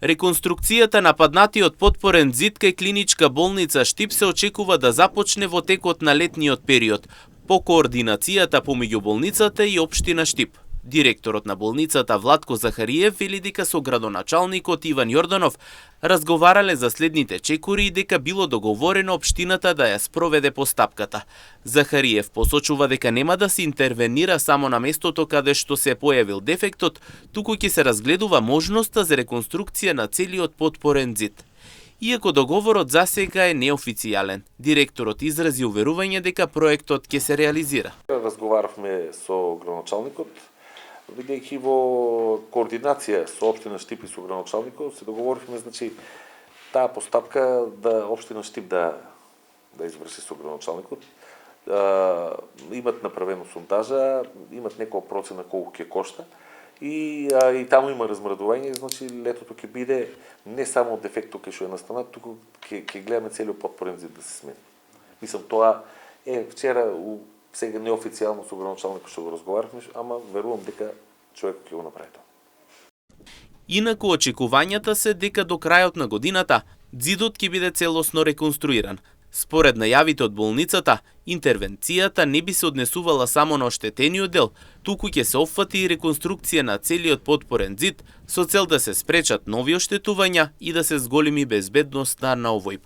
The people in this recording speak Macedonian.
Реконструкцијата на паднатиот потпорен зид кај клиничка болница Штип се очекува да започне во текот на летниот период, по координацијата помеѓу болницата и општина Штип. Директорот на болницата Владко Захариев вели дека со градоначалникот Иван Јорданов разговарале за следните чекори и дека било договорено општината да ја спроведе постапката. Захариев посочува дека нема да се интервенира само на местото каде што се појавил дефектот, туку ќе се разгледува можноста за реконструкција на целиот потпорен зид. Иако договорот засега е неофицијален, директорот изрази уверување дека проектот ќе се реализира. Разговаравме со градоначалникот, бидејќи во координација со општина Штип и со градоначалникот се договоривме, значи, таа постапка да општина Штип да изврши со градоначалникот. Имат направено сонтажа, имат некоја процена колку ќе кошта и таму има размрадување, значи летото ќе биде не само дефектот кај што е настанат, туку ќе гледаме целиот потпорен зид да се смени. Мислам, тоа е вчера сега неофицијално со градоначалникот што го разговаравме, ама верувам дека човекот ќе го направи тоа. Инаку очекувањата се дека до крајот на годината зидот ќе биде целосно реконструиран. Според најавите од болницата, интервенцијата не би се однесувала само на оштетениот дел, туку ќе се опфати и реконструкција на целиот потпорен зид со цел да се спречат нови оштетувања и да се зголеми безбедноста на овој